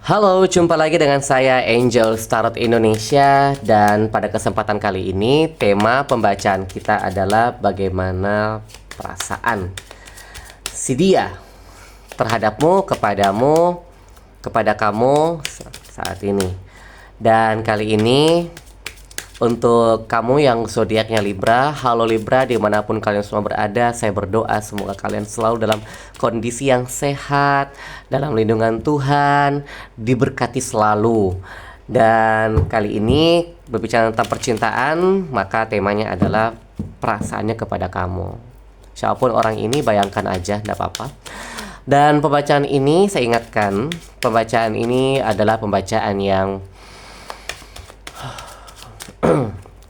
Halo, jumpa lagi dengan saya Angel Starot Indonesia dan pada kesempatan kali ini tema pembacaan kita adalah bagaimana perasaan si dia terhadapmu, kepadamu, kepada kamu saat ini. Dan kali ini untuk kamu yang zodiaknya Libra, halo Libra, dimanapun kalian semua berada, saya berdoa semoga kalian selalu dalam kondisi yang sehat, dalam lindungan Tuhan, diberkati selalu. Dan kali ini berbicara tentang percintaan, maka temanya adalah perasaannya kepada kamu. Siapapun orang ini, bayangkan aja, tidak apa-apa. Dan pembacaan ini, saya ingatkan, pembacaan ini adalah pembacaan yang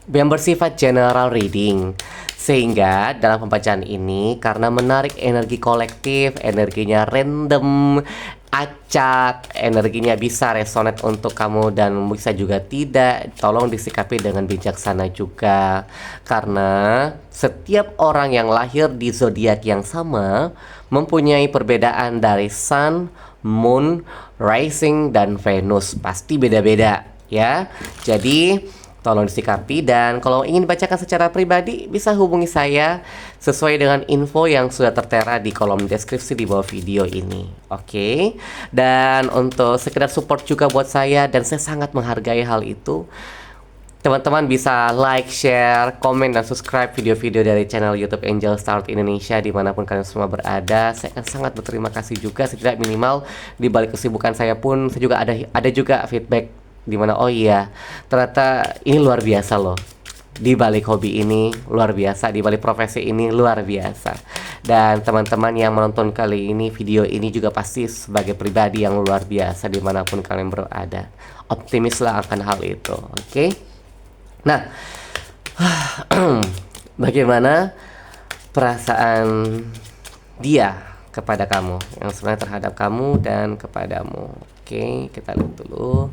bersifat general reading, sehingga dalam pembacaan ini karena menarik energi kolektif, energinya random, acak, energinya bisa resonate untuk kamu dan bisa juga tidak, tolong disikapi dengan bijaksana juga, karena setiap orang yang lahir di zodiak yang sama mempunyai perbedaan dari Sun, Moon, Rising, dan Venus, pasti beda-beda ya. Jadi tolong disikapi, dan kalau ingin bacakan secara pribadi bisa hubungi saya sesuai dengan info yang sudah tertera di kolom deskripsi di bawah video ini. Oke. Dan untuk sekedar support juga buat saya, dan saya sangat menghargai hal itu, teman-teman bisa like, share, komen, dan subscribe video-video dari channel YouTube Angel Starot Indonesia dimanapun kalian semua berada. Saya akan sangat berterima kasih juga, setidak minimal di balik kesibukan saya pun saya juga ada juga feedback dimana, oh iya, ternyata ini luar biasa loh, di balik hobi ini luar biasa, di balik profesi ini luar biasa. Dan teman-teman yang menonton kali ini, video ini juga pasti sebagai pribadi yang luar biasa dimanapun kalian berada. Optimislah akan hal itu, oke? Nah, bagaimana perasaan dia kepada kamu, yang sebenarnya terhadap kamu dan kepadamu. Oke, kita lihat dulu.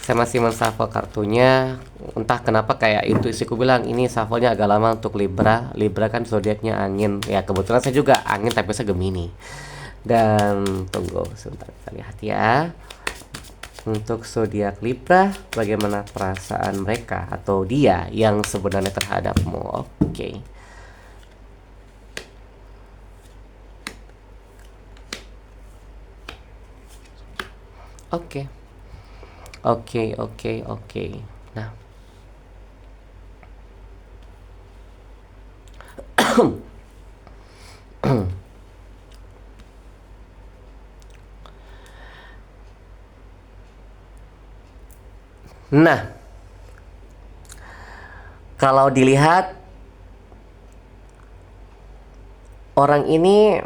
Saya masih menshuffle kartunya. Entah kenapa kayak intuisiku bilang ini shuffle-nya agak lama untuk Libra. Libra kan zodiaknya angin. Ya kebetulan saya juga angin tapi saya Gemini. Dan tunggu sebentar, kita lihat ya. Untuk zodiak Libra, bagaimana perasaan mereka atau dia yang sebenarnya terhadapmu? Oke. Oke. Oke. Nah, nah, kalau dilihat orang ini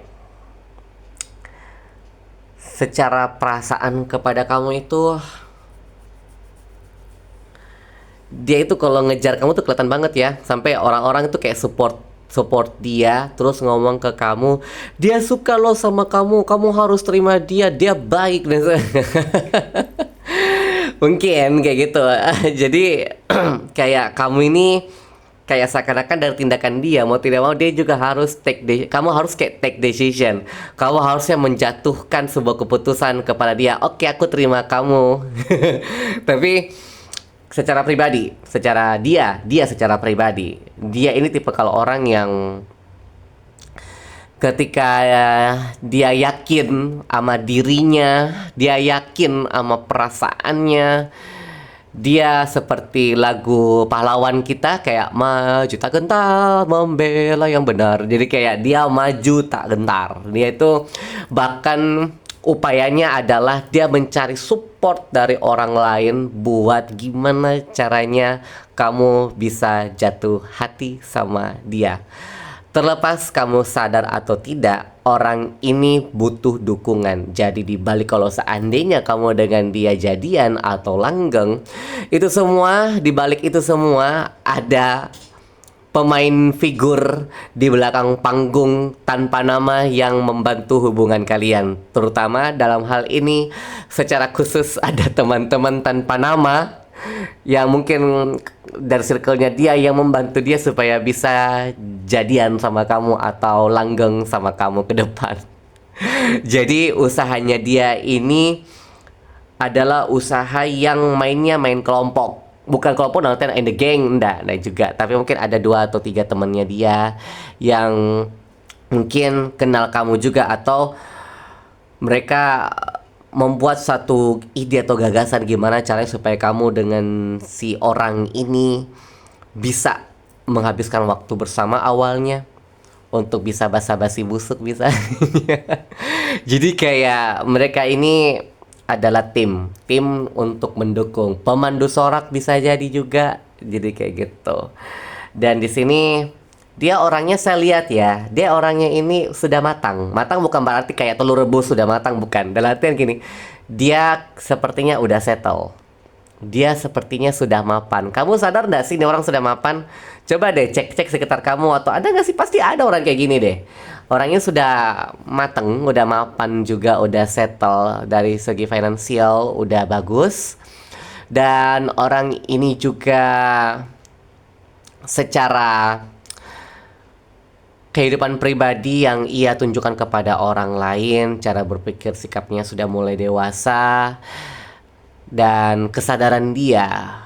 secara perasaan kepada kamu itu, dia itu kalau ngejar kamu tuh kelihatan banget ya, sampai orang-orang itu kayak support dia, terus ngomong ke kamu, dia suka lo sama kamu, kamu harus terima dia, dia baik dan mungkin kayak gitu. Jadi kayak kamu ini kayak seakan-akan dari tindakan dia, mau tidak mau dia juga harus kamu harus kayak take decision, kamu harusnya menjatuhkan sebuah keputusan kepada dia. Oke, aku terima kamu. Tapi secara pribadi, secara pribadi, dia ini tipe kalau orang yang ketika dia yakin sama dirinya, dia yakin sama perasaannya, dia seperti lagu pahlawan kita, kayak maju tak gentar membela yang benar. Jadi kayak dia maju tak gentar. Dia itu bahkan upayanya adalah dia mencari support dari orang lain buat gimana caranya kamu bisa jatuh hati sama dia. Terlepas kamu sadar atau tidak, orang ini butuh dukungan. Jadi dibalik kalau seandainya kamu dengan dia jadian atau langgeng, itu semua, dibalik itu semua ada pemain figur di belakang panggung tanpa nama yang membantu hubungan kalian. Terutama dalam hal ini secara khusus ada teman-teman tanpa nama yang mungkin dari circle-nya dia yang membantu dia supaya bisa jadian sama kamu atau langgeng sama kamu ke depan. Jadi usahanya dia ini adalah usaha yang mainnya main kelompok. Bukan kelompok nonton in the gang, enggak juga. Tapi mungkin ada 2 atau 3 temannya dia yang mungkin kenal kamu juga, atau mereka membuat satu ide atau gagasan gimana caranya supaya kamu dengan si orang ini bisa menghabiskan waktu bersama awalnya untuk bisa basa-basi busuk bisa. Jadi kayak mereka ini adalah tim untuk mendukung. Pemandu sorak bisa jadi juga. Jadi kayak gitu. Dan di sini dia orangnya saya lihat ya, dia orangnya ini sudah matang. Matang bukan berarti kayak telur rebus sudah matang, bukan. Dalam artian gini, dia sepertinya udah settle. Dia sepertinya sudah mapan. Kamu sadar nggak sih ini orang sudah mapan? Coba deh cek-cek sekitar kamu, atau ada nggak sih? Pasti ada orang kayak gini deh. Orangnya sudah mateng, udah mapan juga, udah settle dari segi finansial, udah bagus. Dan orang ini juga secara kehidupan pribadi yang ia tunjukkan kepada orang lain, cara berpikir sikapnya sudah mulai dewasa, dan kesadaran dia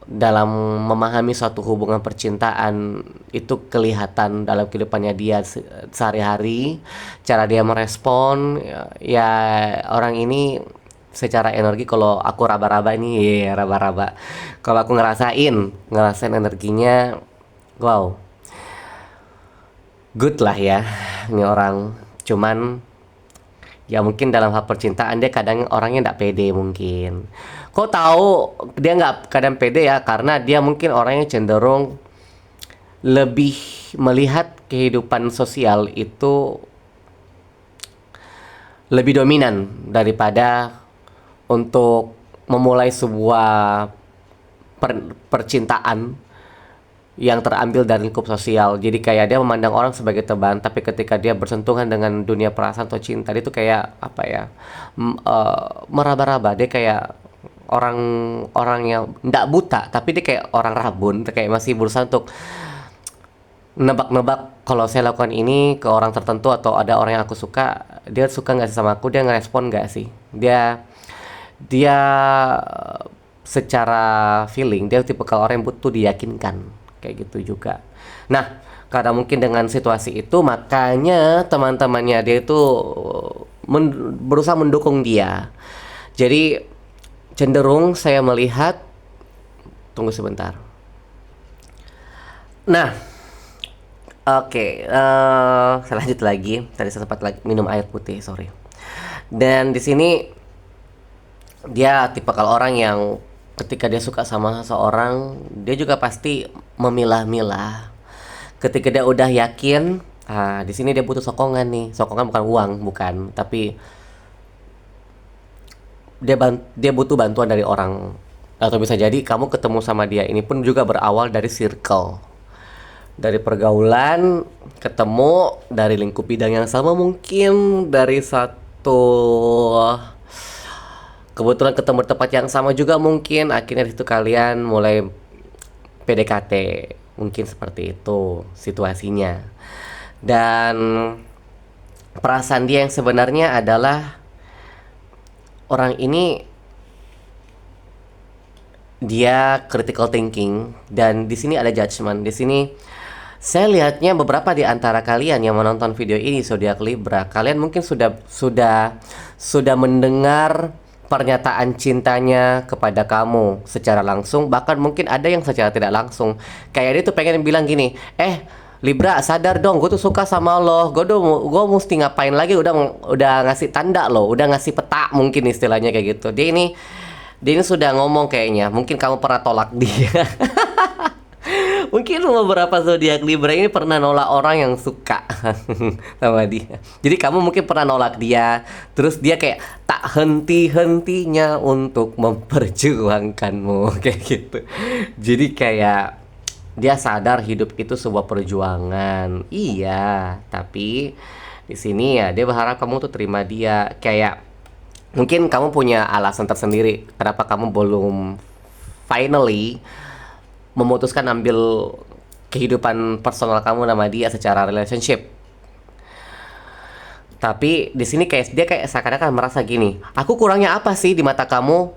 dalam memahami suatu hubungan percintaan itu kelihatan dalam kehidupannya dia sehari-hari, cara dia merespon ya, orang ini secara energi. Kalau aku raba-raba ini, ya raba-raba, kalau aku ngerasain energinya, wow, good lah ya ini orang. Cuman ya mungkin dalam hal percintaan dia kadang orangnya nggak pede mungkin. Kok tahu dia nggak kadang pede ya? Karena dia mungkin orangnya cenderung lebih melihat kehidupan sosial itu lebih dominan daripada untuk memulai sebuah percintaan yang terambil dari lingkup sosial. Jadi kayak dia memandang orang sebagai teman, tapi ketika dia bersentuhan dengan dunia perasaan atau cinta, dia tuh kayak apa ya, meraba-raba. Dia kayak orang yang nggak buta, tapi dia kayak orang rabun, kayak masih berusaha untuk nebak-nebak, kalau saya lakukan ini ke orang tertentu atau ada orang yang aku suka, dia suka nggak sih sama aku, dia ngerespon nggak sih, dia secara feeling dia tipe kalau orang yang butuh diyakinkan, kayak gitu juga. Nah, karena mungkin dengan situasi itu, makanya teman-temannya dia itu berusaha mendukung dia. Jadi cenderung saya melihat, tunggu sebentar. Nah, oke, saya lanjut lagi. Tadi saya sempat lagi minum air putih, sorry. Dan di sini dia tipe kalau orang yang ketika dia suka sama seseorang, dia juga pasti memilah-milah. Ketika dia udah yakin, di sini dia butuh sokongan nih. Sokongan bukan uang, bukan, tapi dia butuh bantuan dari orang. Atau bisa jadi kamu ketemu sama dia ini pun juga berawal dari circle, dari pergaulan, ketemu dari lingkup bidang yang sama, mungkin dari satu kebetulan ketemu di tempat yang sama juga, mungkin akhirnya di situ kalian mulai PDKT, mungkin seperti itu situasinya. Dan perasaan dia yang sebenarnya adalah orang ini dia critical thinking, dan di sini ada judgment. Di sini saya lihatnya beberapa di antara kalian yang menonton video ini zodiak Libra, kalian mungkin sudah mendengar pernyataan cintanya kepada kamu secara langsung, bahkan mungkin ada yang secara tidak langsung. Kayak dia tuh pengen bilang gini, Libra sadar dong, gue tuh suka sama lo, gue mesti ngapain lagi, udah ngasih tanda lo, udah ngasih peta mungkin istilahnya kayak gitu. Dia ini sudah ngomong kayaknya, mungkin kamu pernah tolak dia. Mungkin beberapa zodiak Libra ini pernah nolak orang yang suka sama dia. Jadi kamu mungkin pernah nolak dia, terus dia kayak tak henti-hentinya untuk memperjuangkanmu kayak gitu. Jadi kayak dia sadar hidup itu sebuah perjuangan. Iya, tapi di sini ya dia berharap kamu tuh terima dia. Kayak mungkin kamu punya alasan tersendiri kenapa kamu belum finally memutuskan ambil kehidupan personal kamu sama dia secara relationship. Tapi di sini kayak dia kayak seakan-akan merasa gini, aku kurangnya apa sih di mata kamu?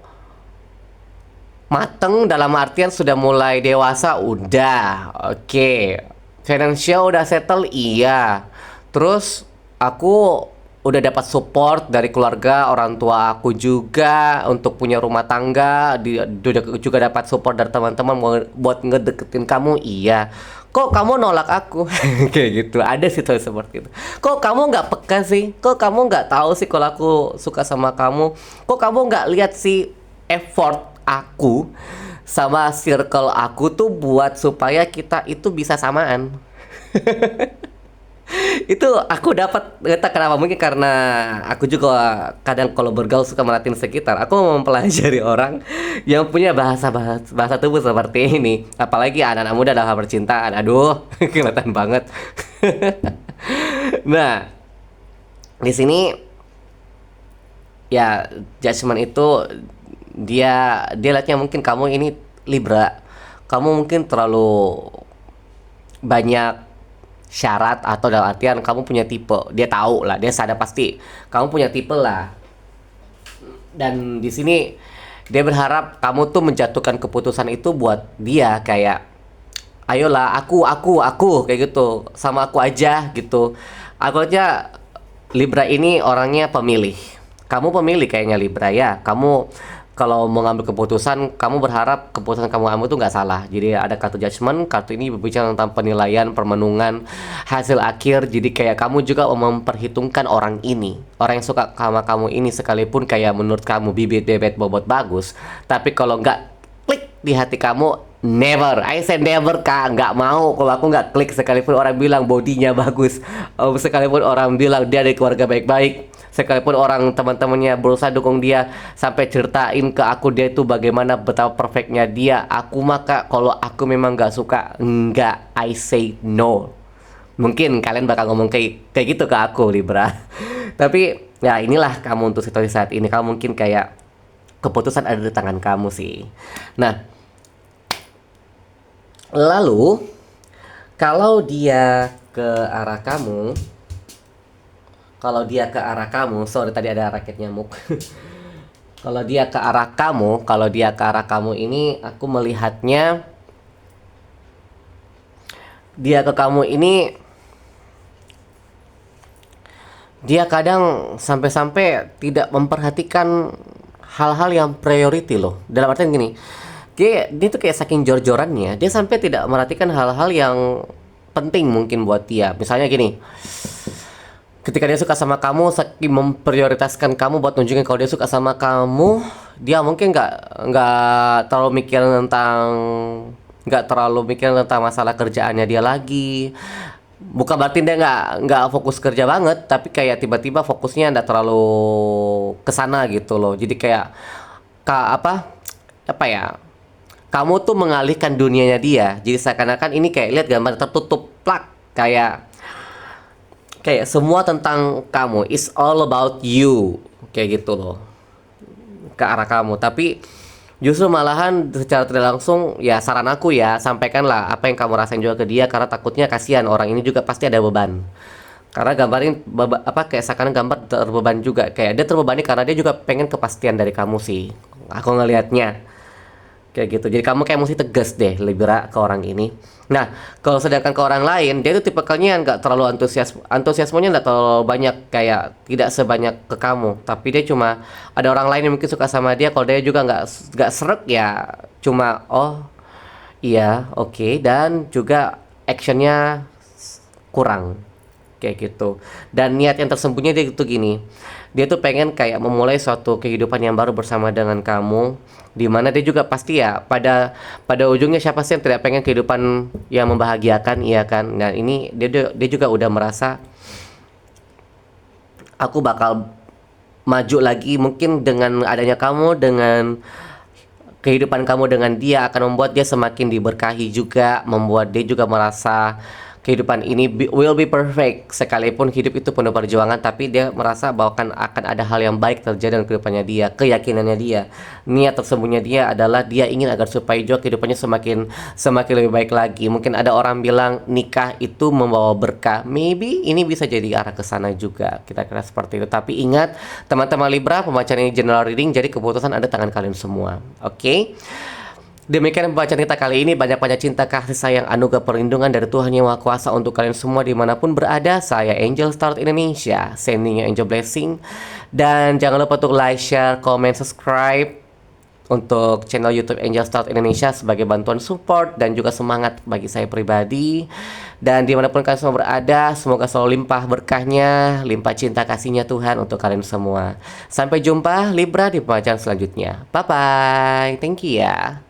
Mateng dalam artian sudah mulai dewasa, udah, oke. Financial udah settle, iya. Terus aku udah dapat support dari keluarga, orang tua aku juga untuk punya rumah tangga, juga dapat support dari teman-teman buat ngedeketin kamu, iya. Kok kamu nolak aku? Kayak gitu, ada situasi seperti itu. Kok kamu nggak peka sih? Kok kamu nggak tahu sih kalau aku suka sama kamu? Kok kamu nggak lihat sih effort aku sama circle aku tuh buat supaya kita itu bisa samaan. Itu aku dapat, entah kenapa, mungkin karena aku juga kadang kalau bergaul suka merhatiin sekitar, aku mempelajari orang yang punya bahasa tubuh seperti ini, apalagi anak-anak muda dalam hal percintaan, aduh kelihatan banget. Nah, di sini ya judgement itu dia lihatnya mungkin kamu ini Libra, kamu mungkin terlalu banyak syarat, atau dalam artian kamu punya tipe, dia tahu lah, dia sadar pasti kamu punya tipe lah. Dan di sini dia berharap kamu tuh menjatuhkan keputusan itu buat dia, kayak ayolah, aku kayak gitu, sama aku aja gitu. Aku aja, Libra ini orangnya pemilih. Kamu pemilih kayaknya Libra ya. Kamu kalau mau ngambil keputusan, kamu berharap keputusan kamu ambil tuh nggak salah. Jadi ada kartu judgment, kartu ini berbicara tentang penilaian, permenungan, hasil akhir. Jadi kayak kamu juga memperhitungkan orang ini, orang yang suka sama kamu ini, sekalipun kayak menurut kamu bibit bebet bobot bagus, tapi kalau nggak klik di hati kamu, never, I say never kak, nggak mau kalau aku nggak klik. Sekalipun orang bilang bodinya bagus, sekalipun orang bilang dia dari keluarga baik-baik, sekalipun orang teman-temannya berusaha dukung dia sampai ceritain ke aku dia itu bagaimana betapa perfectnya dia, aku maka kalau aku memang nggak suka, nggak, I say no. Mungkin kalian bakal ngomong kayak kayak gitu ke aku Libra. Tapi ya inilah kamu untuk situasi saat ini, kamu mungkin kayak keputusan ada di tangan kamu sih. Nah, lalu kalau dia ke arah kamu, sorry tadi ada raket nyamuk. Kalau dia ke arah kamu ini, aku melihatnya dia ke kamu ini, dia kadang sampai-sampai tidak memperhatikan hal-hal yang priority loh. Dalam artian gini, dia tuh kayak saking jor-jorannya, dia sampai tidak merhatikan hal-hal yang penting mungkin buat dia. Misalnya gini, ketika dia suka sama kamu, saking memprioritaskan kamu buat nunjukin kalau dia suka sama kamu, dia mungkin nggak terlalu mikir tentang masalah kerjaannya dia lagi. Bukan berarti dia nggak fokus kerja banget, tapi kayak tiba-tiba fokusnya nggak terlalu kesana gitu loh. Jadi kayak apa ya? Kamu tuh mengalihkan dunianya dia. Jadi seakan-akan ini kayak lihat gambar tertutup plak, kayak semua tentang kamu, it's all about you, kayak gitu loh, ke arah kamu. Tapi justru malahan secara tidak langsung, ya saran aku ya, sampaikanlah apa yang kamu rasain juga ke dia, karena takutnya kasihan, orang ini juga pasti ada beban. Karena gambarin kayak seakan gambar terbeban juga, kayak dia terbebani karena dia juga pengen kepastian dari kamu sih, aku ngelihatnya kayak gitu. Jadi kamu kayak mesti tegas deh Libra ke orang ini. Nah, kalau sedangkan ke orang lain, dia itu tipikalnya nggak terlalu antusiasmenya nggak terlalu banyak, kayak tidak sebanyak ke kamu. Tapi dia cuma ada orang lain yang mungkin suka sama dia, kalau dia juga nggak srek ya, cuma oh iya oke, dan juga actionnya kurang kayak gitu. Dan niat yang tersembunyi dia itu gini, dia tuh pengen kayak memulai suatu kehidupan yang baru bersama dengan kamu, dimana dia juga pasti ya pada ujungnya siapa sih yang tidak pengen kehidupan yang membahagiakan, iya kan. Nah ini dia juga udah merasa aku bakal maju lagi, mungkin dengan adanya kamu, dengan kehidupan kamu dengan dia akan membuat dia semakin diberkahi juga, membuat dia juga merasa kehidupan ini will be perfect. Sekalipun hidup itu penuh perjuangan, tapi dia merasa bahwa akan ada hal yang baik terjadi dalam kehidupannya dia, keyakinannya dia, niat tersembunyinya dia adalah dia ingin agar supaya juga kehidupannya semakin semakin lebih baik lagi. Mungkin ada orang bilang nikah itu membawa berkah. Maybe ini bisa jadi arah ke sana juga. Kita kira seperti itu. Tapi ingat, teman-teman Libra, pembacaan ini general reading, jadi keputusan ada tangan kalian semua. Oke? Demikian pembacaan kita kali ini. Banyak-banyak cinta, kasih sayang, anugerah perlindungan dari Tuhan Yang Maha Kuasa untuk kalian semua dimanapun berada. Saya Angel Star Indonesia, sending you angel blessing. Dan jangan lupa untuk like, share, comment, subscribe untuk channel YouTube Angel Star Indonesia sebagai bantuan support dan juga semangat bagi saya pribadi. Dan dimanapun kalian semua berada, semoga selalu limpah berkahnya, limpah cinta kasihnya Tuhan untuk kalian semua. Sampai jumpa Libra di pembacaan selanjutnya. Bye bye, thank you ya.